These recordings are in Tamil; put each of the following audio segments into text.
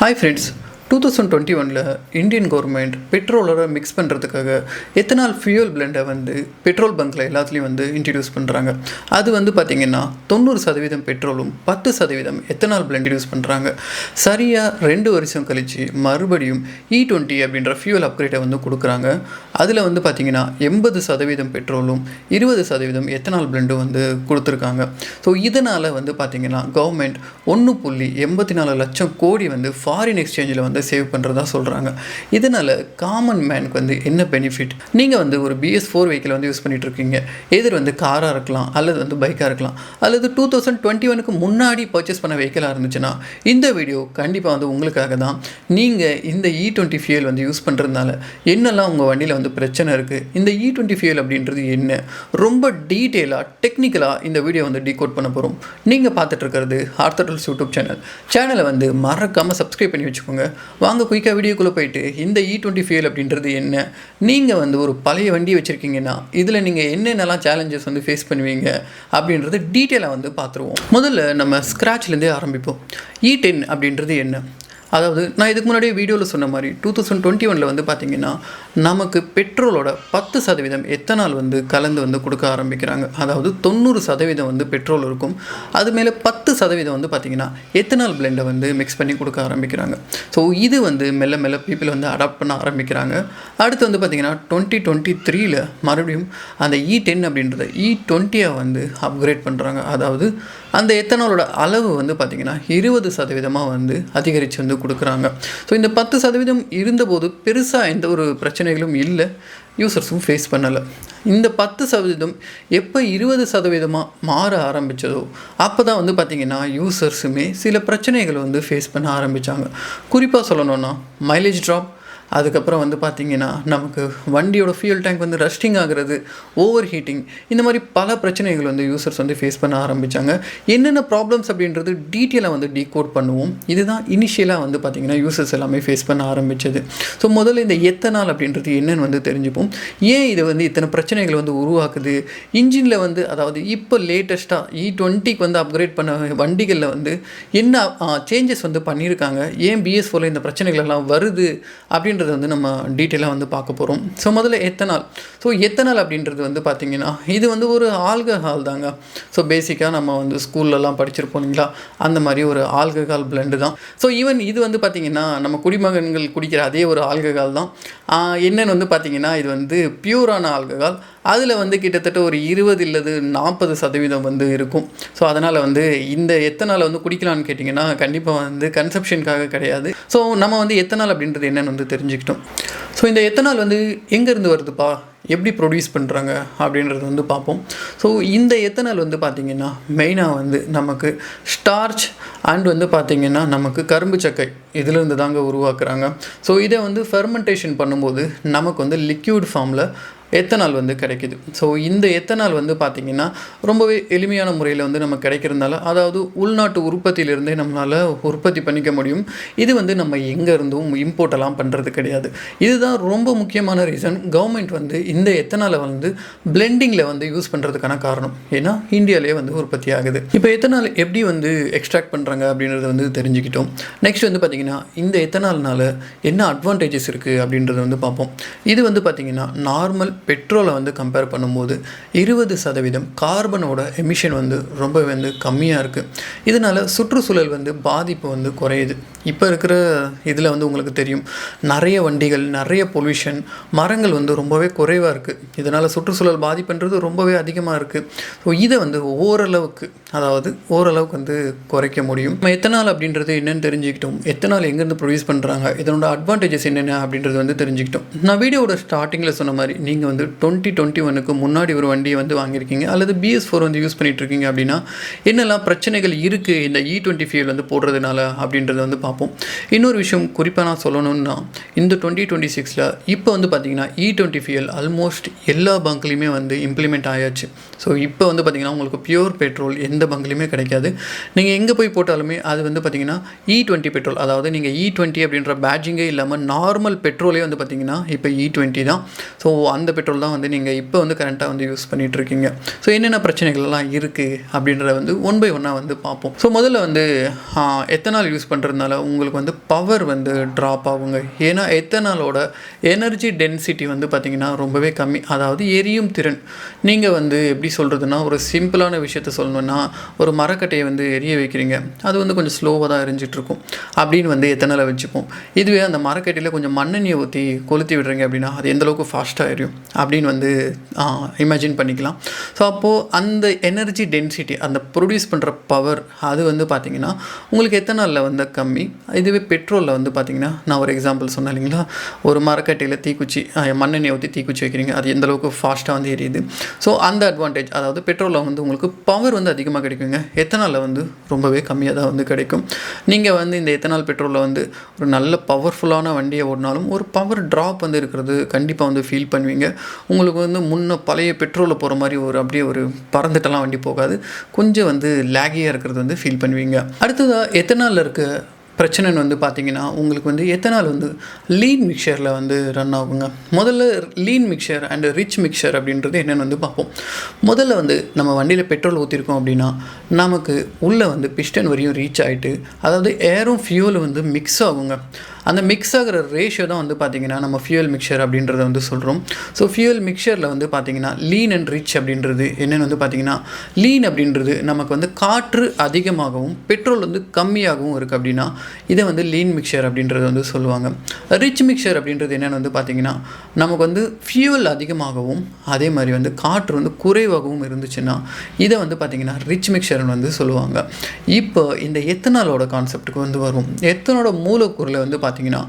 Hi friends, 2021 இந்தியன் கவர்மெண்ட் பெட்ரோலோட மிக்ஸ் பண்ணுறதுக்காக எத்தனால் ஃபியூல் பிளெண்டை வந்து பெட்ரோல் பங்க்கில் எல்லாத்துலேயும் வந்து இன்ட்ரடியூஸ் பண்ணுறாங்க. அது வந்து பார்த்திங்கன்னா 90% பெட்ரோலும் 10% எத்தனால் பிளெண்ட் யூஸ் பண்ணுறாங்க. சரியாக 2 வருஷம் கழித்து மறுபடியும் E20 அப்படின்ற ஃபியூல் அப்கிரேடை வந்து கொடுக்குறாங்க. அதில் வந்து பார்த்திங்கன்னா 80% பெட்ரோலும் 20% எத்தனால் பிளெண்டும் வந்து கொடுத்துருக்காங்க. ஸோ இதனால் வந்து பார்த்திங்கன்னா கவர்மெண்ட் 1.84 லட்சம் கோடி வந்து ஃபாரின் எக்ஸ்சேஞ்சில் வந்து சேவ் பண்ணுறதா சொல்கிறாங்க. இதனால் காமன் மேனுக்கு வந்து என்ன பெனிஃபிட்? நீங்கள் வந்து ஒரு BS4 வெஹிக்கிள் வந்து யூஸ் பண்ணிகிட்ருக்கீங்க. எதிர் வந்து காராக இருக்கலாம், அல்லது வந்து பைக்காக இருக்கலாம், அல்லது 2021க்கு முன்னாடி பர்ச்சேஸ் பண்ண வெஹிக்கிளாக இருந்துச்சுன்னா இந்த வீடியோ கண்டிப்பாக வந்து உங்களுக்காக தான். நீங்கள் இந்த E20 ஃபியூல் வந்து யூஸ் பண்ணுறதுனால என்னெல்லாம் உங்கள் வண்டியில் வந்து பிரச்சனை இருக்குது, இந்த E20 ஃபியூல் அப்படின்றது என்ன, ரொம்ப டீட்டெயிலாக டெக்னிக்கலாக இந்த வீடியோ வந்து டீகோட் பண்ண போகிறோம். நீங்கள் பார்த்துட்ருக்கிறது ஆர்த்தடல்ஸ் யூடியூப் சேனலை வந்து மறக்காமல் சப்ஸ்கிரைப் பண்ணி வச்சுக்கோங்க. வாங்க குயிக்காக வீடியோக்குள்ளே போயிட்டு இந்த E20 ஃபியூல் அப்படின்றது என்ன, நீங்கள் வந்து ஒரு பழைய வண்டி வச்சுருக்கீங்கன்னா இதில் நீங்கள் என்னென்னலாம் சேலஞ்சஸ் வந்து ஃபேஸ் பண்ணுவீங்க அப்படின்றது டீட்டெயிலாக வந்து பார்த்துருவோம். முதல்ல நம்ம ஸ்க்ராட்ச்லேருந்தே ஆரம்பிப்போம். E10 அப்படின்றது என்ன? அதாவது நான் இதுக்கு முன்னாடியே வீடியோவில் சொன்ன மாதிரி 2021 வந்து பார்த்திங்கன்னா நமக்கு பெட்ரோலோட 10% எத்தனால் வந்து கலந்து வந்து கொடுக்க ஆரம்பிக்கிறாங்க. அதாவது 90% வந்து பெட்ரோல் இருக்கும், அது மேலே 10% வந்து பார்த்திங்கன்னா எத்தனால் பிளெண்டை வந்து மிக்ஸ் பண்ணி கொடுக்க ஆரம்பிக்கிறாங்க. ஸோ இது வந்து மெல்ல மெல்ல பீப்புள் வந்து அடாப்ட் பண்ண ஆரம்பிக்கிறாங்க. அடுத்து வந்து பார்த்திங்கன்னா 2023 மறுபடியும் அந்த E10 அப்படின்றத E20 வந்து அப்கிரேட் பண்ணுறாங்க. அதாவது அந்த எத்தனாலோட அளவு வந்து பார்த்திங்கன்னா 20% வந்து அதிகரித்து வந்து கொடுக்குறாங்க. ஸோ இந்த 10% இருந்தபோது பெருசாக எந்த ஒரு பிரச்சனைகளும் இல்லை, யூசர்ஸும் ஃபேஸ் பண்ணலை. இந்த 10% எப்போ 20% மாற ஆரம்பித்ததோ அப்போ தான் வந்து பார்த்திங்கன்னா யூசர்ஸுமே சில பிரச்சனைகளை வந்து ஃபேஸ் பண்ண ஆரம்பித்தாங்க. குறிப்பாக சொல்லணுன்னா மைலேஜ் ட்ராப், அதுக்கப்புறம் வந்து பார்த்திங்கன்னா நமக்கு வண்டியோட ஃபியூல் டேங்க் வந்து ரஸ்டிங் ஆகிறது, ஓவர் ஹீட்டிங், இந்த மாதிரி பல பிரச்சனைகள் வந்து யூசர்ஸ் வந்து ஃபேஸ் பண்ண ஆரம்பித்தாங்க. என்னென்ன ப்ராப்ளம்ஸ் அப்படின்றது டீட்டெயிலாக வந்து டீகோட் பண்ணுவோம். இதுதான் இனிஷியலாக வந்து பார்த்திங்கன்னா யூசர்ஸ் எல்லாமே ஃபேஸ் பண்ண ஆரம்பித்தது. ஸோ முதல்ல இந்த எத்தனால் அப்படின்றது என்னென்னு வந்து தெரிஞ்சுப்போம். ஏன் இது வந்து இத்தனை பிரச்சனைகள் வந்து உருவாக்குது, இன்ஜினில் வந்து அதாவது இப்போ லேட்டஸ்ட்டாக E20க்கு வந்து அப்கிரேட் பண்ண வண்டிகளில் வந்து என்ன சேஞ்சஸ் வந்து பண்ணியிருக்காங்க, ஏன் BS4 இந்த பிரச்சனைகள் எல்லாம் வருது அப்படின்ற வந்து நம்ம டீட்டெயிலாக வந்து பார்க்க போகிறோம். ஸோ முதல்ல எத்தனால். ஸோ எத்தனால் அப்படின்றது வந்து பார்த்திங்கன்னா இது வந்து ஒரு ஆல்கஹால் தாங்க. ஸோ பேசிக்காக நம்ம வந்து ஸ்கூல்லலாம் படிச்சிருப்போம் இல்லைங்களா, அந்த மாதிரி ஒரு ஆல்கஹால் பிளெண்டு தான். ஸோ ஈவன் இது வந்து பார்த்திங்கன்னா நம்ம குடிமகன்கள் குடிக்கிற அதே ஒரு ஆல்கஹால் தான். என்னென்னு வந்து பார்த்திங்கன்னா இது வந்து பியூரான ஆல்கஹால். அதில் வந்து கிட்டத்தட்ட ஒரு 20 இல்லது 40% வந்து இருக்கும். ஸோ அதனால் வந்து இந்த எத்தனால் வந்து குடிக்கலான்னு கேட்டிங்கன்னா கண்டிப்பாக வந்து கன்சப்ஷனுக்காக கிடையாது. ஸோ நம்ம வந்து எத்தனால் அப்படின்றது என்னென்னு வந்து தெரிஞ்சுக்கிட்டோம். ஸோ இந்த எத்தனால் வந்து எங்கேருந்து வருதுப்பா, எப்படி ப்ரொடியூஸ் பண்ணுறாங்க அப்படின்றது வந்து பார்ப்போம். ஸோ இந்த எத்தனால் வந்து பார்த்திங்கன்னா மெயினாக வந்து நமக்கு ஸ்டார்ச் அண்ட் வந்து பார்த்திங்கன்னா நமக்கு கரும்பு சக்கை இதிலேருந்து தாங்க உருவாக்குறாங்க. ஸோ இதை வந்து ஃபெர்மெண்டேஷன் பண்ணும்போது நமக்கு வந்து லிக்யூட் ஃபார்மில் எத்தனால் வந்து கிடைக்கிது. ஸோ இந்த எத்தனால் வந்து பார்த்திங்கன்னா ரொம்பவே எளிமையான முறையில் வந்து நமக்கு கிடைக்கிறதுனால, அதாவது உள்நாட்டு உற்பத்தியிலிருந்தே நம்மளால் உற்பத்தி பண்ணிக்க முடியும். இது வந்து நம்ம எங்கே இருந்தும் இம்போர்ட்டெல்லாம் பண்ணுறது கிடையாது. இதுதான் ரொம்ப முக்கியமான ரீசன் கவர்மெண்ட் வந்து இந்த எத்தனாலை வந்து பிளெண்டிங்கில் வந்து யூஸ் பண்ணுறதுக்கான காரணம். ஏன்னா இந்தியாவிலே வந்து உற்பத்தி ஆகுது. இப்போ எத்தனால் எப்படி வந்து எக்ஸ்ட்ராக்ட் பண்ணுறாங்க அப்படின்றத வந்து தெரிஞ்சுக்கிட்டோம். நெக்ஸ்ட் வந்து பார்த்திங்கன்னா இந்த எத்தனால்னால என்ன அட்வான்டேஜஸ் இருக்குது அப்படின்றத வந்து பார்ப்போம். இது வந்து பார்த்திங்கன்னா நார்மல் பெட்ரோலை வந்து கம்பேர் பண்ணும்போது 20% கார்பனோட எமிஷன் வந்து ரொம்ப வந்து கம்மியாக இருக்குது. இதனால் சுற்றுச்சூழல் வந்து பாதிப்பு வந்து குறையுது. இப்போ இருக்கிற இதில் வந்து உங்களுக்கு தெரியும், நிறைய வண்டிகள், நிறைய பொல்யூஷன், மரங்கள் வந்து ரொம்பவே குறைவாக இருக்குது. இதனால் சுற்றுச்சூழல் பாதிப்புன்றது ரொம்பவே அதிகமாக இருக்குது. ஸோ இதை வந்து ஓரளவுக்கு வந்து குறைக்க முடியும். நம்ம எத்தனால் அப்படின்றது என்னென்னு தெரிஞ்சுக்கிட்டோம், எத்தனால் எங்கேருந்து ப்ரொடியூஸ் பண்ணுறாங்க, இதனோட அட்வான்டேஜஸ் என்னென்ன அப்படின்றது வந்து தெரிஞ்சுக்கிட்டோம். நான் வீடியோட ஸ்டார்டிங்கில் சொன்ன மாதிரி நீங்கள் வந்து 2021க்கு முன்னாடி ஒரு வண்டியை வந்து வாங்கியிருக்கீங்க, அல்லது BS4 வந்து யூஸ் பண்ணிகிட்ருக்கீங்க அப்படின்னா என்னெல்லாம் பிரச்சனைகள் இருக்குது இந்த E20 ஃபியூல் வந்து போடுறதுனால அப்படின்றத வந்து பார்ப்போம். இன்னொரு விஷயம் குறிப்பாக நான் சொல்லணும்னா, இந்த 2026 இப்போ வந்து பார்த்திங்கன்னா E20 ஃபியூல் ஆல்மோஸ்ட் எல்லா பங்க்லேயுமே வந்து இம்ப்ளிமெண்ட் ஆயாச்சு. ஸோ இப்போ வந்து பார்த்திங்கன்னா உங்களுக்கு பியூர் பெட்ரோல் எந்த பங்க்லேயுமே கிடைக்காது. நீங்கள் எங்கே போய் போட்டாலுமே அது வந்து பார்த்திங்கன்னா E20 பெட்ரோல், அதாவது நீங்கள் E20 அப்படின்ற பேட்ஜிங்கே இல்லாமல் நார்மல் பெட்ரோலே வந்து பார்த்திங்கன்னா இப்போ E20 தான். ஸோ அந்த பெட்ரோல் தான் வந்து நீங்கள் இப்போ வந்து கரண்ட்டாக வந்து யூஸ் பண்ணிகிட்ருக்கீங்க. ஸோ என்னென்ன பிரச்சனைகள்லாம் இருக்குது அப்படின்றத வந்து ஒன் பை ஒன்னாக வந்து பார்ப்போம். ஸோ முதல்ல வந்து எத்தனால் யூஸ் பண்ணுறதுனால உங்களுக்கு வந்து பவர் வந்து ட்ராப் ஆகுங்க. ஏன்னா எத்தனாலோட எனர்ஜி டென்சிட்டி வந்து பார்த்திங்கன்னா ரொம்பவே கம்மி, அதாவது எரியும் திறன். நீங்கள் வந்து எப்படி சொல்கிறதுனா, ஒரு சிம்பிளான விஷயத்த சொல்லணுன்னா, ஒரு மரக்கட்டையை வந்து எரிய வைக்கிறீங்க, அது வந்து கொஞ்சம் ஸ்லோவாக தான் எரிஞ்சிட்ருக்கும் அப்படின்னு வந்து எத்தனால வச்சுப்போம். இதுவே அந்த மரக்கட்டையில் கொஞ்சம் மண்ணெண்ணெயை ஊற்றி கொளுத்தி விடுறீங்க அப்படின்னா அது எந்தளவுக்கு ஃபாஸ்ட்டாக எரியும் அப்படின்னு வந்து இமேஜின் பண்ணிக்கலாம். ஸோ அப்போது அந்த எனர்ஜி டென்சிட்டி, அந்த ப்ரொடியூஸ் பண்ணுற பவர், அது வந்து பார்த்திங்கன்னா உங்களுக்கு எத்தனாலில் வந்து கம்மி. இதுவே பெட்ரோலில் வந்து பார்த்திங்கன்னா, நான் ஒரு எக்ஸாம்பிள் சொன்னேன் இல்லைங்களா, ஒரு மரக்கட்டையில் தீக்குச்சி மண்ணெண்ணெயை ஊற்றி தீக்குச்சி வைக்கிறீங்க, அது எந்தளவுக்கு ஃபாஸ்ட்டாக வந்து எரியுது. ஸோ அந்த அட்வான்டேஜ், அதாவது பெட்ரோலில் வந்து உங்களுக்கு பவர் வந்து அதிகமாக கிடைக்குங்க, எத்தனாலில் வந்து ரொம்பவே கம்மியாக தான் வந்து கிடைக்கும். நீங்கள் வந்து இந்த எத்தனால் பெட்ரோலில் வந்து ஒரு நல்ல பவர்ஃபுல்லான வண்டியை ஓடினாலும் ஒரு பவர் ட்ராப் வந்து இருக்கிறது கண்டிப்பாக வந்து ஃபீல் பண்ணுவீங்க. உங்களுக்கு வந்து முன்ன பழைய பெட்ரோலில் போகிற மாதிரி அப்படியே ஒரு பறந்துட்டெல்லாம் வண்டி போகாது, கொஞ்சம் வந்து லேகியாக இருக்கிறது வந்து ஃபீல் பண்ணுவீங்க. அடுத்ததாக எத்தனாலில் இருக்க பிரச்சனைன்னு வந்து பார்த்திங்கன்னா, உங்களுக்கு வந்து எத்தனால் வந்து லீன் மிக்சரில் வந்து ரன் ஆகுங்க. முதல்ல lean mixture and rich mixture அப்படின்றது என்னென்னு வந்து பார்ப்போம். முதல்ல வந்து நம்ம வண்டியில் பெட்ரோல் ஊற்றிருக்கோம் அப்படின்னா நமக்கு உள்ளே வந்து பிஸ்டன் வரையும் ரீச் ஆகிட்டு, அதாவது ஏரும் ஃபியூலும் வந்து மிக்ஸ் ஆகுங்க. அந்த மிக்ஸ் ஆகிற ரேஷியோ தான் வந்து பார்த்திங்கன்னா நம்ம ஃபியூல் மிக்சர் அப்படின்றத வந்து சொல்கிறோம். ஸோ ஃபியூல் மிக்சரில் வந்து பார்த்திங்கன்னா லீன் அண்ட் ரிச் அப்படின்றது என்னென்னு வந்து பார்த்திங்கன்னா, லீன் அப்படின்றது நமக்கு வந்து காற்று அதிகமாகவும் பெட்ரோல் வந்து கம்மியாகவும் இருக்குது அப்படின்னா இதை வந்து லீன் மிக்சர் அப்படின்றது வந்து சொல்லுவாங்க. ரிச் மிக்சர் அப்படின்றது என்னென்னு வந்து பார்த்திங்கன்னா, நமக்கு வந்து ஃபியூல் அதிகமாகவும் அதே மாதிரி வந்து காற்று வந்து குறைவாகவும் இருந்துச்சுன்னா இதை வந்து பார்த்திங்கன்னா ரிச் மிக்சர்னு வந்து சொல்லுவாங்க. இப்போ இந்த எத்தனாலோட கான்செப்டுக்கு வந்து வரும். எத்தனோட மூலக்கூறில் வந்து பார்த்திங்கன்னா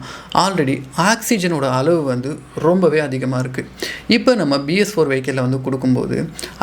ஆல்ரெடி ஆக்சிஜனோட அளவு வந்து ரொம்பவே அதிகமாக இருக்குது. இப்போ நம்ம BS4 வெஹிக்கிளில் வந்து கொடுக்கும்போது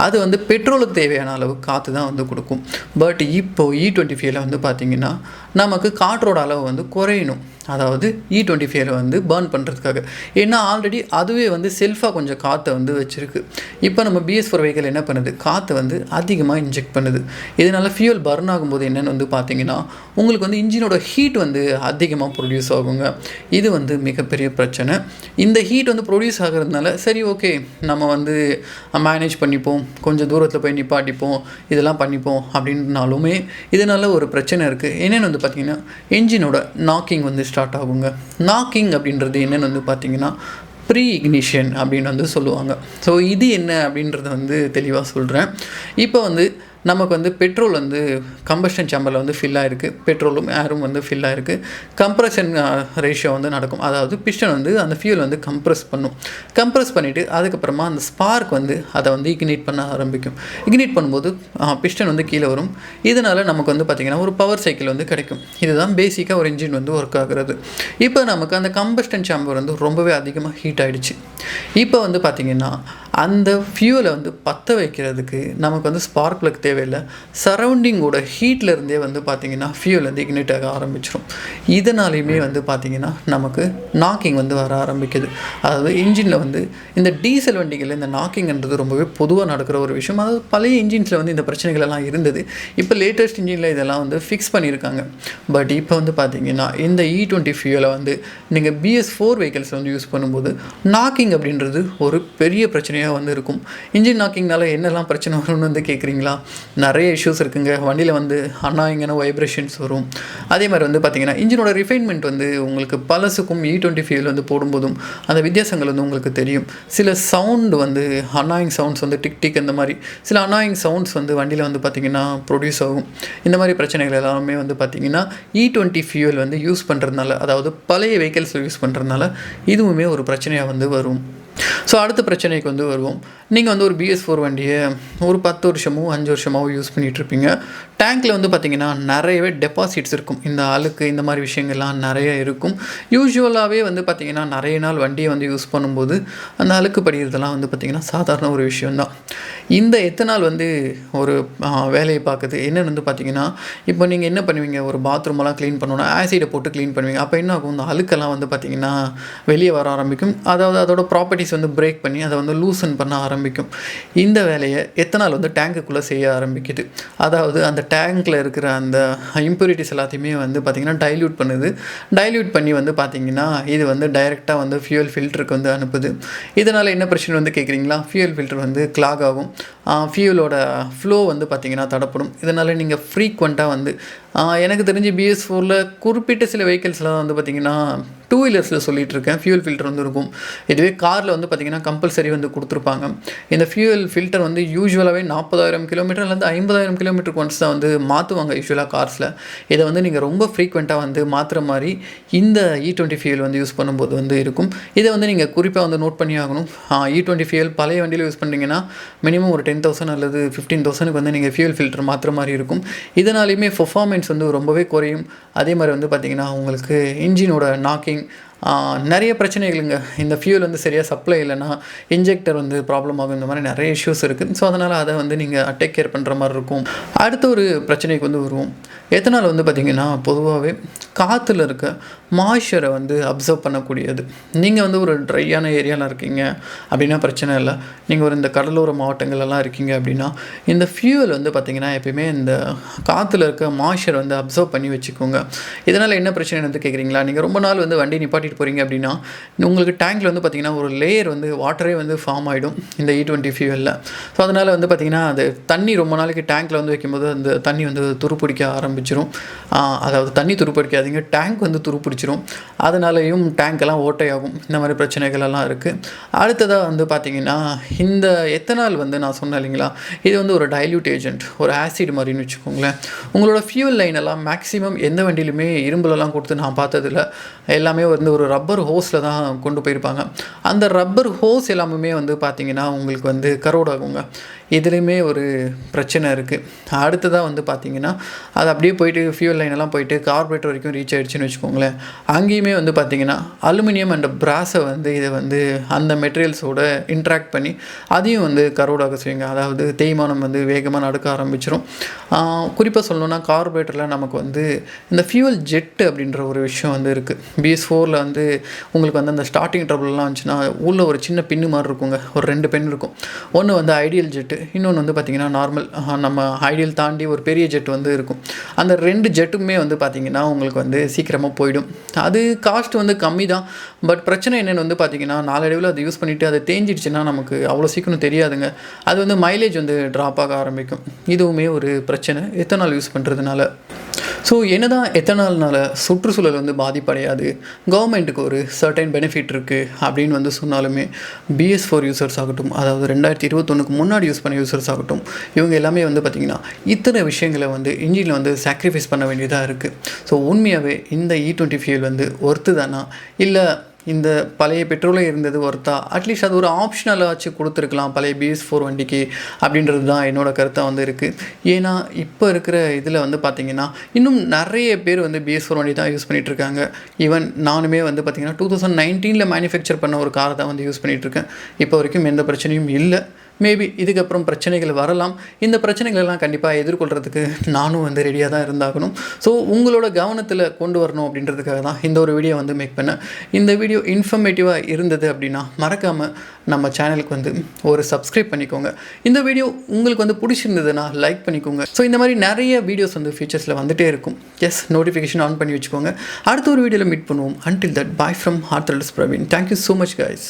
அது வந்து பெட்ரோலுக்கு தேவையான அளவு காற்று தான் வந்து கொடுக்கும். பட் இப்போது E25ல் வந்து பார்த்திங்கன்னா நமக்கு காற்றோட அளவு வந்து குறையணும், அதாவது E25ல் வந்து பர்ன் பண்ணுறதுக்காக. ஏன்னா ஆல்ரெடி அதுவே வந்து செல்ஃபாக கொஞ்சம் காற்றை வந்து வச்சுருக்கு. இப்போ நம்ம BS4 வெஹிக்கிள் என்ன பண்ணுது, காற்றை வந்து அதிகமாக இன்ஜெக்ட் பண்ணுது. இதனால் ஃபியூல் பர்ன் ஆகும்போது என்னென்னு வந்து பார்த்திங்கன்னா உங்களுக்கு வந்து இன்ஜினோட ஹீட் வந்து அதிகமாக ப்ரொடியூஸ் ஆகுங்க. இது வந்து மிகப்பெரிய பிரச்சனை. இந்த ஹீட் வந்து ப்ரொடியூஸ் ஆகிறதுனால சரி ஓகே நம்ம வந்து மேனேஜ் பண்ணிப்போம், கொஞ்சம் தூரத்தில் போய் நிப்பாட்டிப்போம், இதெல்லாம் பண்ணிப்போம் அப்படின்னாலுமே இதனால் ஒரு பிரச்சனை இருக்குது. என்னென்னு வந்து பார்த்திங்கன்னா என்ஜினோட நாக்கிங் வந்து ஸ்டார்ட் ஆகுங்க. நாக்கிங் அப்படின்றது என்னென்னு வந்து பார்த்திங்கன்னா ப்ரீ இக்னிஷன் அப்படின்னு வந்து சொல்லுவாங்க. ஸோ இது என்ன அப்படின்றத வந்து தெளிவாக சொல்கிறேன். இப்போ வந்து நமக்கு வந்து பெட்ரோல் வந்து கம்பஷன் சேம்பரில் வந்து ஃபில் ஆகிருக்கு, பெட்ரோலும் ஏரும் வந்து ஃபில் ஆகிருக்கு. கம்ப்ரெஷன் ரேஷியோ வந்து நடக்கும், அதாவது பிஸ்டன் வந்து அந்த ஃபியூல் வந்து கம்ப்ரெஸ் பண்ணிவிட்டு அதுக்கப்புறமா அந்த ஸ்பார்க் வந்து அதை வந்து இக்னிட் பண்ண ஆரம்பிக்கும். இக்னிட் பண்ணும்போது பிஸ்டன் வந்து கீழே வரும். இதனால் நமக்கு வந்து பார்த்திங்கன்னா ஒரு பவர் சைக்கிள் வந்து கிடைக்கும். இதுதான் பேசிக்காக ஒரு இன்ஜின் வந்து ஒர்க் ஆகுறது. இப்போ நமக்கு அந்த கம்பஷன் சேம்பர் வந்து ரொம்பவே அதிகமாக ஹீட் ஆகிடுச்சு. இப்போ வந்து பார்த்திங்கன்னா அந்த ஃபியூலை வந்து பற்ற வைக்கிறதுக்கு நமக்கு வந்து ஸ்பார்க் ப்ளக் தேவையில்லை, சரௌண்டிங்கோட ஹீட்லேருந்தே வந்து பார்த்திங்கன்னா ஃபியூல் வந்து இக்னிட் ஆக ஆரம்பிச்சிடும். இதனாலையுமே வந்து பார்த்திங்கன்னா நமக்கு நாக்கிங் வந்து வர ஆரம்பிக்குது. அதாவது இன்ஜினில் வந்து இந்த டீசல் வண்டிகளில் இந்த நாக்கிங்ன்றது ரொம்பவே பொதுவாக நடக்கிற ஒரு விஷயம். அதாவது பழைய இன்ஜின்ஸில் வந்து இந்த பிரச்சனைகள் எல்லாம் இருந்தது. இப்போ லேட்டஸ்ட் இன்ஜினில் இதெல்லாம் வந்து ஃபிக்ஸ் பண்ணியிருக்காங்க. பட் இப்போ வந்து பார்த்திங்கன்னா இந்த E20 ஃபியூலை வந்து நீங்கள் BS4 வெஹிக்கிள்ஸ் வந்து யூஸ் பண்ணும்போது நாக்கிங் அப்படின்றது ஒரு பெரிய பிரச்சனையாக வந்து இருக்கும். இன்ஜின் நாக்கிங்னால என்னெல்லாம் பிரச்சனை வரும்னு வந்து கேட்குறீங்களா? நிறைய இஷ்யூஸ் இருக்குங்க. வண்டியில் வந்து அன்னாயிங்கான வைப்ரேஷன்ஸ் வரும். அதே மாதிரி வந்து பார்த்திங்கன்னா இன்ஜினோட ரிஃபைன்மெண்ட் வந்து உங்களுக்கு பழசுக்கும் E20 ஃபியூல் வந்து போடும்போதும் அந்த வித்தியாசங்கள் வந்து உங்களுக்கு தெரியும். சில சவுண்டு வந்து அன்னாயிங் சவுண்ட்ஸ் வந்து டிக் டிக் இந்த மாதிரி சில அன்னாயிங் சவுண்ட்ஸ் வந்து வண்டியில் வந்து பார்த்திங்கன்னா ப்ரொடியூஸ் ஆகும். இந்த மாதிரி பிரச்சனைகள் எல்லாமே வந்து பார்த்திங்கன்னா E20 ஃபியூல் வந்து யூஸ் பண்ணுறதுனால, அதாவது பழைய வெஹிக்கிள்ஸ் யூஸ் பண்ணுறதுனால இதுவுமே ஒரு பிரச்சனையாக வந்து வரும். ஸோ அடுத்த பிரச்சனைக்கு வந்து வருவோம். நீங்கள் வந்து ஒரு BS4 வண்டியை ஒரு 10 வருஷமோ 5 வருஷமாவோ யூஸ் பண்ணிகிட்ருப்பீங்க. டேங்க்கில் வந்து பார்த்திங்கன்னா நிறையவே டெபாசிட்ஸ் இருக்கும். இந்த அழுக்கு இந்த மாதிரி விஷயங்கள்லாம் நிறைய இருக்கும். யூஸ்வலாகவே வந்து பார்த்திங்கன்னா நிறைய நாள் வண்டியை வந்து யூஸ் பண்ணும்போது அந்த அழுக்கு படிக்கிறதெல்லாம் வந்து பார்த்திங்கன்னா சாதாரண ஒரு விஷயந்தான். இந்த எத்தனால் வந்து ஒரு வேலையை பார்க்குது. என்னன்னு வந்து பார்த்தீங்கன்னா, இப்போ நீங்கள் என்ன பண்ணுவீங்க, ஒரு பாத்ரூமெல்லாம் க்ளீன் பண்ணணும்னா ஆசிடை போட்டு க்ளீன் பண்ணுவீங்க. அப்போ என்ன ஆகும், இந்த அழுக்கெல்லாம் வந்து பார்த்தீங்கன்னா வெளியே வர ஆரம்பிக்கும். அதாவது அதோட ப்ராப்பர்ட்டிஸ் வந்து பிரேக் பண்ணி அதை வந்து லூசன் பண்ண ஆரம்பிக்கும். இந்த வேலையை எத்தனால் வந்து டேங்குக்குள்ளே செய்ய ஆரம்பிக்குது. அதாவது அந்த டேங்க்கில் இருக்கிற அந்த இம்ப்யூரிட்டிஸ் எல்லாத்தையுமே வந்து பார்த்திங்கன்னா டைல்யூட் பண்ணுது. டைல்யூட் பண்ணி வந்து பார்த்திங்கன்னா இது வந்து டைரெக்டாக வந்து ஃபியூயல் ஃபில்டருக்கு வந்து அனுப்புது. இதனால் என்ன பிரச்சனை வந்து கேட்குறீங்களா, ஃபியூயல் ஃபில்டர் வந்து கிளாக் ஆகும். ஃபியூலோட ஃப்ளோ வந்து பார்த்திங்கன்னா தடப்படும். இதனால் நீங்கள் ஃப்ரீக்வெண்ட்டாக வந்து எனக்கு தெரிஞ்சு BS4ல் குறிப்பிட்ட சில வெஹிக்கிள்ஸ்லாம் வந்து பார்த்திங்கன்னா 2 வீலர்ஸில் சொல்லிகிட்ருக்கேன், ஃபியூயல் ஃபில்டர் வந்து இருக்கும். இதுவே காரில் வந்து பார்த்திங்கன்னா கம்பல்சரி வந்து கொடுத்துருப்பாங்க. இந்த ஃபியூயல் ஃபில்டர் வந்து யூஸ்வலாகவே 40,000 கிலோமீட்டர்லேருந்து 50,000 கிலோமீட்டருக்கு ஒன்ஸ் தான் வந்து மாற்றுவாங்க யூஸ்வலாக கார்ஸில். இதை வந்து நீங்கள் ரொம்ப ஃப்ரீக்வெண்ட்டாக வந்து மாற்றுற மாதிரி இந்த E20 ஃபியூயல் வந்து யூஸ் பண்ணும்போது வந்து இருக்கும். இதை வந்து நீங்கள் குறிப்பாக வந்து நோட் பண்ணி ஆகணும். E20 ஃபியூயல் பழைய வண்டியில் யூஸ் பண்ணுறீங்கன்னா மினிமம் ஒரு 10,000 அல்லது 15,000க்கு வந்து நீங்கள் ஃபியூயல் ஃபில்டர் மாற்றுற மாதிரி இருக்கும். இதனாலையுமே பெர்ஃபார்மன்ஸ் வந்து ரொம்பவே குறையும். அதே மாதிரி வந்து பார்த்திங்கன்னா உங்களுக்கு இன்ஜினோட நாக்கிங் நிறைய பிரச்சனைகளுங்க. இந்த ஃபியூல் வந்து சரியாக சப்ளை இல்லைன்னா இன்ஜெக்டர் வந்து ப்ராப்ளம் ஆகும். இந்த மாதிரி நிறைய இஷ்யூஸ் இருக்குது. ஸோ அதனால் அதை வந்து நீங்கள் டேக் கேர் பண்ணுற மாதிரி இருக்கும். அடுத்த ஒரு பிரச்சனைக்கு வந்து வருவோம். எத்தனால் வந்து பார்த்திங்கன்னா பொதுவாகவே காற்றுல இருக்க மாய்ச்சரை வந்து அப்சர்வ் பண்ணக்கூடியது. நீங்கள் வந்து ஒரு ட்ரையான ஏரியாவில் இருக்கீங்க அப்படின்னா பிரச்சனை இல்லை. நீங்கள் ஒரு இந்த கடலோர மாவட்டங்கள்லாம் இருக்கீங்க அப்படின்னா இந்த ஃபியூவல் வந்து பார்த்திங்கன்னா எப்பயுமே இந்த காற்றுல இருக்க மாய்ச்சரை வந்து அப்சர்வ் பண்ணி வச்சுக்கோங்க. இதனால் என்ன பிரச்சனை வந்து கேட்குறீங்களா, நீங்கள் ரொம்ப நாள் வந்து வண்டி நிப்பாட்டிட்டு போகிறீங்க அப்படின்னா உங்களுக்கு டேங்கில் வந்து பார்த்திங்கன்னா ஒரு லேயர் வந்து வாட்டரே வந்து ஃபார்ம் ஆகிடும் இந்த E20 ஃபியூவலில். ஸோ அதனால் வந்து பார்த்திங்கன்னா அது தண்ணி ரொம்ப நாளைக்கு டேங்க்கில் வந்து வைக்கும்போது அந்த தண்ணி வந்து துருப்பிடிக்க ஆரம்பிச்சிடும். அதாவது தண்ணி துருப்பிடிக்காதீங்க, டேங்க் வந்து துருப்பிடிச்சிரும். அதனாலேயும் டேங்க்கெல்லாம் ஓட்டையாகும். இந்த மாதிரி பிரச்சனைகள் எல்லாம் இருக்குது. அடுத்ததாக வந்து பார்த்திங்கன்னா இந்த எத்தனால் வந்து நான் சொன்னேன் இல்லைங்களா, இது வந்து ஒரு டைல்யூட் ஏஜென்ட், ஒரு ஆசிட் மாதிரின்னு வச்சுக்கோங்களேன். உங்களோட ஃபியூவல் லைன் எல்லாம் மேக்ஸிமம் எந்த வண்டியிலுமே இரும்புலலாம் கொடுத்து நான் பார்த்ததில்ல. எல்லாமே வந்து ஒரு ரப்பர் ஹோஸில் தான் கொண்டு போயிருப்பாங்க. அந்த ரப்பர் ஹோஸ் எல்லாமே வந்து பார்த்திங்கன்னா உங்களுக்கு வந்து கரோட் ஆகுங்க. இதுலேயுமே ஒரு பிரச்சனை இருக்குது. அடுத்ததாக வந்து பார்த்திங்கன்னா அது அப்படியே போயிட்டு ஃபியூல் லைனெல்லாம் போயிட்டு கார்பரேட்டர் வரைக்கும் ரீச் ஆகிடுச்சின்னு வச்சுக்கோங்களேன். அங்கேயுமே வந்து பார்த்திங்கன்னா அலுமினியம் அண்ட் பிராஸை வந்து இதை வந்து அந்த மெட்டீரியல்ஸோட இன்ட்ராக்ட் பண்ணி அதையும் வந்து கரோடாக செய்யுங்க. அதாவது தேய்மானம் வந்து வேகமாக நடக்க ஆரம்பிச்சிடும். குறிப்பாக சொல்லணுன்னா கார்பரேட்டரில் நமக்கு வந்து இந்த ஃபியூவல் ஜெட்டு அப்படின்ற ஒரு விஷயம் வந்து இருக்குது. BS4ல் வந்து உங்களுக்கு வந்து அந்த ஸ்டார்டிங் ட்ரபிள்லாம் வந்துச்சுன்னா உள்ள ஒரு சின்ன பின்னு மாதிரி இருக்குங்க, ஒரு 2 பென் இருக்கும். ஒன்று வந்து ஐடியல் ஜெட்டு, இன்னொன்று வந்து பார்த்திங்கன்னா நார்மல், நம்ம ஐடியல் தாண்டி ஒரு பெரிய ஜெட் வந்து இருக்கும். அந்த 2 ஜெட்டுமே வந்து பார்த்திங்கன்னா உங்களுக்கு வந்து சீக்கிரமாக போயிடும். அது காஸ்ட் வந்து கம்மி தான். பட் பிரச்சனை என்னென்னு வந்து பார்த்திங்கன்னா நாளடைவில் அதை யூஸ் பண்ணிவிட்டு அதை தேஞ்சிடுச்சுன்னா நமக்கு அவ்வளோ சீக்கிரம் தெரியாதுங்க. அது வந்து மைலேஜ் வந்து ட்ராப் ஆக ஆரம்பிக்கும். இதுவுமே ஒரு பிரச்சனை எத்தனால் யூஸ் பண்ணுறதுனால. ஸோ என்னதான் எத்தனால்னால சுற்றுச்சூழல் வந்து பாதிப்படையாது, கவர்மெண்ட்டுக்கு ஒரு சர்டைன் பெனிஃபிட் இருக்குது அப்படின்னு வந்து சொன்னாலுமே BS4 யூசர்ஸ் ஆகட்டும், அதாவது 2021க்கு முன்னாடி யூஸ் பண்ண யூசர்ஸ் ஆகட்டும், இவங்க எல்லாமே வந்து பார்த்திங்கன்னா இத்தனை விஷயங்களை வந்து இன்ஜினில் வந்து சாக்ரிஃபைஸ் பண்ண வேண்டியதாக இருக்குது. ஸோ உண்மையாகவே இந்த E20 ஃபியூல் வந்து ஒர்த்து தானா, இல்லை இந்த பழைய பெட்ரோலே இருந்தது ஒர்த்தா, அட்லீஸ்ட் அது ஒரு ஆப்ஷனலாச்சு கொடுத்துருக்கலாம் பழைய BS4 வண்டிக்கு அப்படின்றது தான் என்னோடய கருத்தாக வந்து இருக்குது. ஏன்னா இப்போ இருக்கிற இதில் வந்து பார்த்திங்கன்னா இன்னும் நிறைய பேர் வந்து BS4 வண்டி தான் யூஸ் பண்ணிகிட்ருக்காங்க. ஈவன் நானுமே வந்து பார்த்திங்கன்னா 2019ல் மேனுஃபேக்சர் பண்ண ஒரு காரை தான் வந்து யூஸ் பண்ணிகிட்ருக்கேன். இப்போ வரைக்கும் எந்த பிரச்சனையும் இல்லை. மேபி இதுக்கப்புறம் பிரச்சனைகள் வரலாம். இந்த பிரச்சனைகளெல்லாம் கண்டிப்பாக எதிர்கொள்கிறதுக்கு நானும் வந்து ரெடியாக தான் இருந்தாகணும். ஸோ உங்களோட கவனத்தில் கொண்டு வரணும் அப்படின்றதுக்காக தான் இந்த ஒரு வீடியோ வந்து மேக் பண்ணேன். இந்த வீடியோ இன்ஃபர்மேட்டிவாக இருந்தது அப்படின்னா மறக்காமல் நம்ம சேனலுக்கு வந்து ஒரு சப்ஸ்கிரைப் பண்ணிக்கோங்க. இந்த வீடியோ உங்களுக்கு வந்து பிடிச்சிருந்ததுன்னா லைக் பண்ணிக்கோங்க. ஸோ இந்த மாதிரி நிறைய வீடியோஸ் வந்து ஃபியூச்சர்ஸில் வந்துகிட்டே இருக்கும். நோட்டிஃபிகேஷன் ஆன் பண்ணி வச்சுக்கோங்க. அடுத்த ஒரு வீடியோவில் மீட் பண்ணுவோம். Until that, bye from Hearthrillers Praveen. Thank you so much guys.